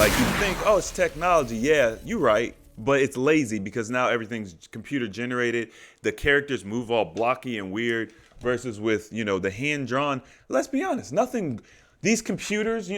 Like you think, oh, it's technology. Yeah, you're right. But it's lazy because now everything's computer generated. The characters move all blocky and weird versus with, the hand drawn. Let's be honest, nothing. These computers,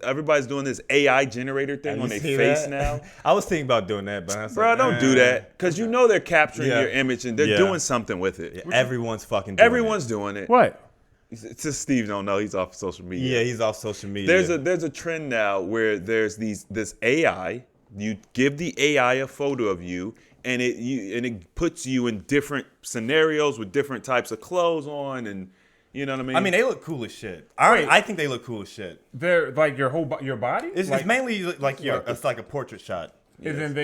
everybody's doing this AI generator thing on their face now. I was thinking about doing that, but I was Bro, like, don't do that because they're capturing your image and they're doing something with it. Yeah, everyone's fucking doing Everyone's doing it. What? It's just Steve don't know. He's off social media. Yeah, he's off social media. There's a trend now where there's this AI. You give the AI a photo of you, and it puts you in different scenarios with different types of clothes on, and you know what I mean. I mean, they look cool as shit. I think they look cool as shit. They're like your whole your body. It's mainly like it's like a portrait shot. And then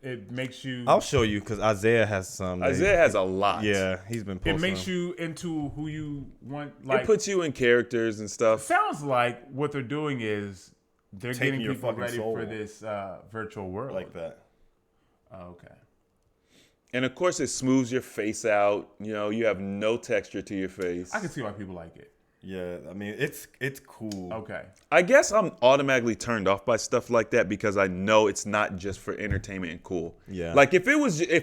it makes you. I'll show you because Isaiah has some. Isaiah has a lot. Yeah, he's been posting. It makes you into who you want. Like it puts you in characters and stuff. Sounds like what they're doing is they're Taking getting your people fucking ready soul. for this virtual world. like that. Oh, okay. And of course, it smooths your face out. You have no texture to your face. I can see why people like it. Yeah, I mean it's cool. Okay. I guess I'm automatically turned off by stuff like that because I know it's not just for entertainment and cool. Yeah. Like if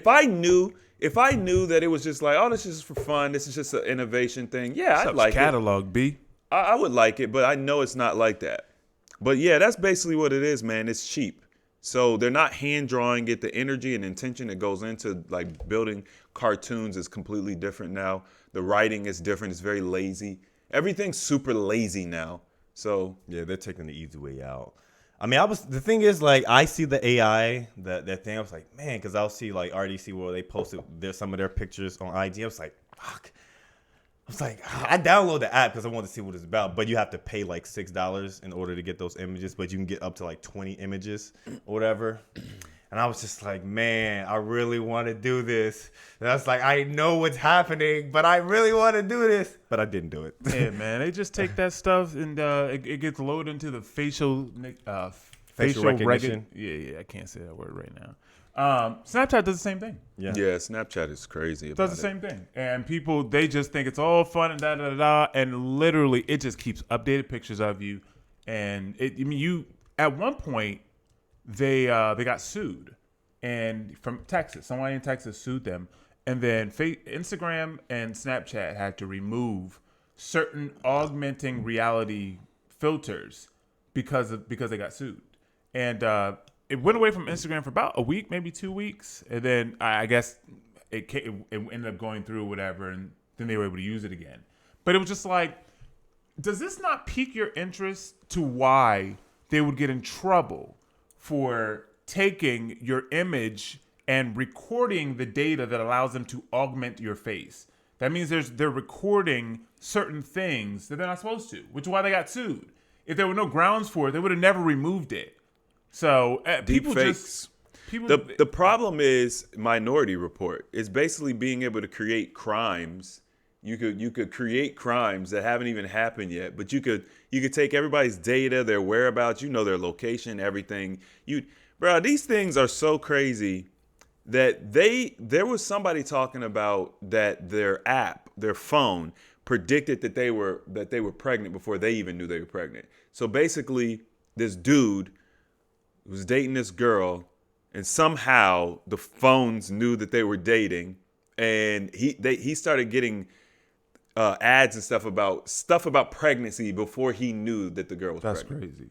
I knew that it was just like, oh, this is just for fun, this is just an innovation thing. Yeah, I'd like catalog, B. I would like it, but I know it's not like that. But yeah, that's basically what it is, man. It's cheap. So they're not hand drawing it. The energy and intention that goes into like building cartoons is completely different now. The writing is different. It's very lazy. Everything's super lazy now. So yeah, they're taking the easy way out. I mean, the thing is, like, I see the AI, that thing. I was like, man, because I'll see like RDC where they posted some of their pictures on IG. I was like, fuck. I was like, I downloaded the app because I wanted to see what it's about, but you have to pay like $6 in order to get those images, but you can get up to like 20 images or whatever. And I was just like, man, I really want to do this. And I was like, I know what's happening, but I really want to do this. But I didn't do it. Yeah, man. They just take that stuff and it gets loaded into the facial recognition. Yeah, I can't say that word right now. Snapchat does the same thing. yeah, Snapchat is crazy. Does the same thing. And people, they just think it's all fun and da-da-da-da. And literally, it just keeps updated pictures of you. And at one point, they got sued, and from Texas, somebody in Texas sued them, and then Instagram and Snapchat had to remove certain augmenting reality filters because they got sued, and it went away from Instagram for about a week, maybe 2 weeks, and then I guess it ended up going through whatever, and then they were able to use it again. But it was just like, does this not pique your interest to why they would get in trouble for taking your image and recording the data that allows them to augment your face? That means they're recording certain things that they're not supposed to, which is why they got sued. If there were no grounds for it, they would have never removed it. So people fakes. People. The problem is Minority Report. It's basically being able to create crimes. You could create crimes that haven't even happened yet, but you could take everybody's data, their whereabouts, their location, everything. Bro, these things are so crazy that there was somebody talking about that their app, their phone, predicted that they were pregnant before they even knew they were pregnant. So basically, this dude was dating this girl, and somehow the phones knew that they were dating, and he started getting ads and stuff about pregnancy before he knew that the girl was pregnant. That's crazy.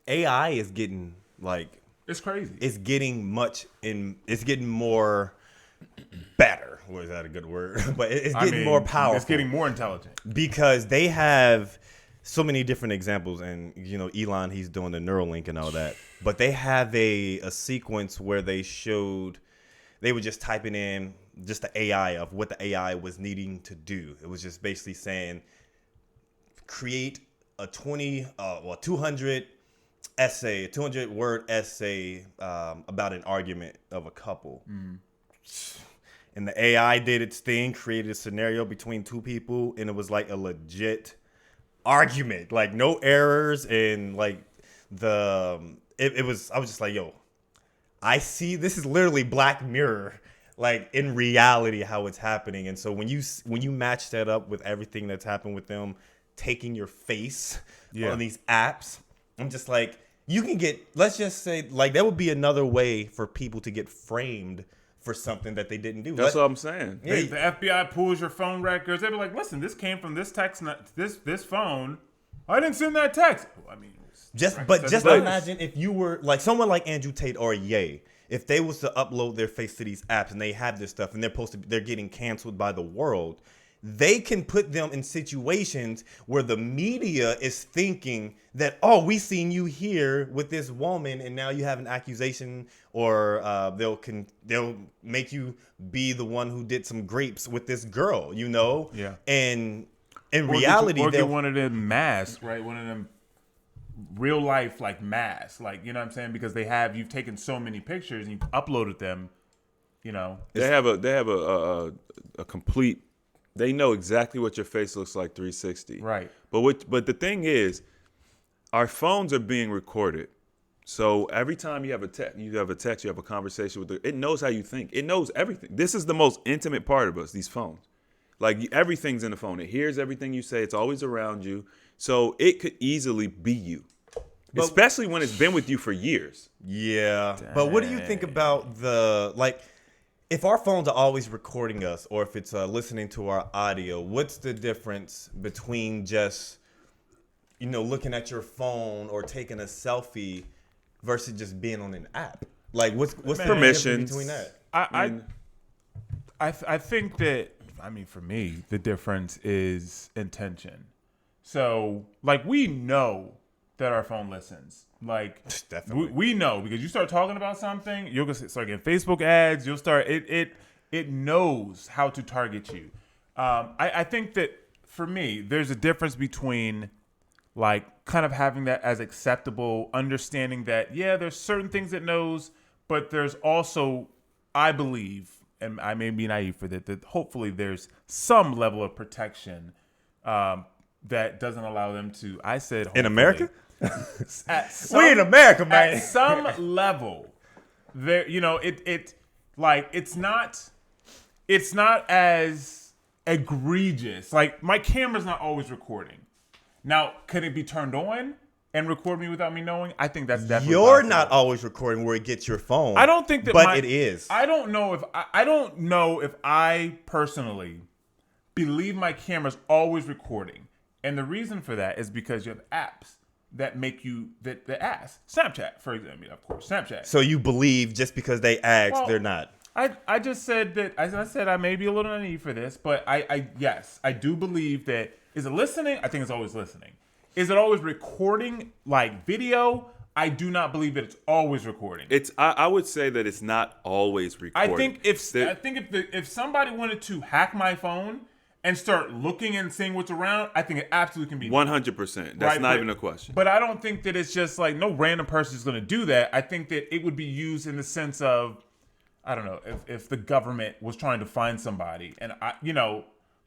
AI is getting like, it's crazy. It's getting more better. Was that a good word? But it's getting more powerful. It's getting more intelligent. Because they have so many different examples, and Elon, he's doing the Neuralink and all that. But they have a sequence where they were just typing in just the AI of what the AI was needing to do. It was just basically saying, create a 200 word essay about an argument of a couple. Mm. And the AI did its thing, created a scenario between two people, and it was like a legit argument, like no errors, and like it was. I was just like, yo, I see this is literally Black Mirror, like in reality how it's happening. And so when you match that up with everything that's happened with them taking your face on these apps, I'm just like, you can get, let's just say, like, that would be another way for people to get framed for something that they didn't do. That's what I'm saying. Yeah. The FBI pulls your phone records. They be like, listen, this came from this text, this phone. I didn't send that text. Well, I mean, Just right, so imagine if you were like someone like Andrew Tate or Ye, if they was to upload their face to these apps and they have this stuff and they're getting canceled by the world, they can put them in situations where the media is thinking that, oh, we seen you here with this woman and now you have an accusation, or they'll make you be the one who did some grapes with this girl, you know? Yeah. And in reality, or they'll get one of them masks, right? One of them real life like masks, like, you know what I'm saying? Because you've taken so many pictures and you've uploaded them, you know. They have a complete. They know exactly what your face looks like 360. Right. But the thing is, our phones are being recorded. So every time you have a text, you have a conversation with it knows how you think. It knows everything. This is the most intimate part of us, these phones. Like, everything's in the phone. It hears everything you say. It's always around you. So it could easily be you. Especially when it's been with you for years. Yeah. But what do you think about if our phones are always recording us, or if it's listening to our audio, what's the difference between just, looking at your phone or taking a selfie versus just being on an app? Like, what's the permissions difference between that? I think that, I mean, for me, the difference is intention. So, like, we know that our phone listens. Like, Definitely. we know, because you start talking about something, you'll start getting Facebook ads. You'll start it knows how to target you. I think that for me, there's a difference between like kind of having that as acceptable, understanding that there's certain things it knows, but there's also, I believe, and I may be naive for that hopefully there's some level of protection that doesn't allow them to. I said hopefully, In America? We in America, man. At some level, there, it's not as egregious. Like, my camera's not always recording. Now, could it be turned on and record me without me knowing? I think that's definitely You're possible. not always recording where it gets your phone. I don't think that, but it is. I don't know if I personally believe my camera's always recording, and the reason for that is because you have apps that make you that ask. Snapchat, for example, of course, Snapchat. So you believe just because they ask, they're not. I just said that, as I said, I may be a little naive for this, but yes, I do believe that. Is it listening? I think it's always listening. Is it always recording like video? I do not believe that it's always recording. I would say that it's not always recording. I think if somebody wanted to hack my phone and start looking and seeing what's around, I think it absolutely can be 100%. That's not even a question. But I don't think that it's just like no random person is going to do that. I think that it would be used in the sense of, I don't know, if the government was trying to find somebody and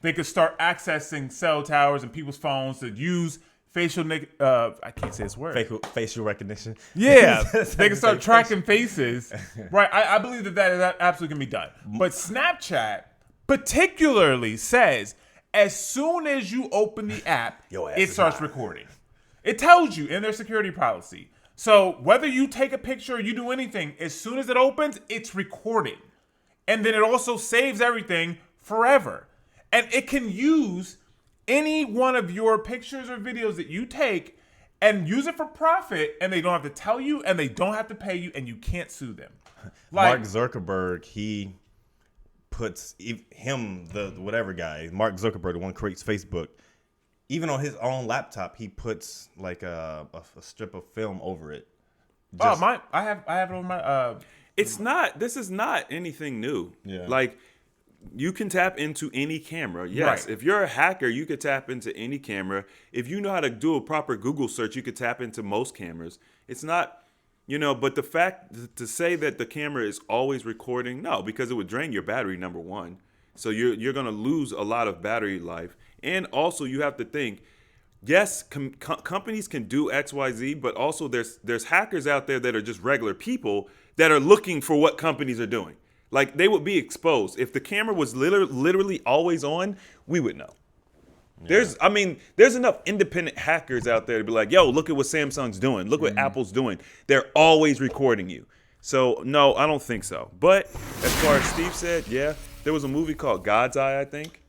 they could start accessing cell towers and people's phones to use facial I can't say this word. Facial recognition. Yeah, they can start tracking faces. Right, I believe that absolutely can be done. But Snapchat particularly says as soon as you open the app, it starts recording. It tells you in their security policy. So whether you take a picture or you do anything, as soon as it opens, it's recording. And then it also saves everything forever. And it can use any one of your pictures or videos that you take and use it for profit, and they don't have to tell you, and they don't have to pay you, and you can't sue them. Mark Zuckerberg, he puts the whatever guy, Mark Zuckerberg, the one who creates Facebook, even on his own laptop, he puts like a strip of film over it. I have it on my. This is not anything new. Yeah. Like, you can tap into any camera. Yes. Right. If you're a hacker, you could tap into any camera. If you know how to do a proper Google search, you could tap into most cameras. It's not, but the fact to say that the camera is always recording, no, because it would drain your battery, number one. So you're going to lose a lot of battery life. And also you have to think, yes, companies can do X, Y, Z, but also there's hackers out there that are just regular people that are looking for what companies are doing. Like, they would be exposed. If the camera was literally always on, we would know. There's enough independent hackers out there to be like, yo, look at what Samsung's doing. Look what Apple's doing. They're always recording you. So, no, I don't think so. But as far as Steve said, yeah, there was a movie called God's Eye, I think.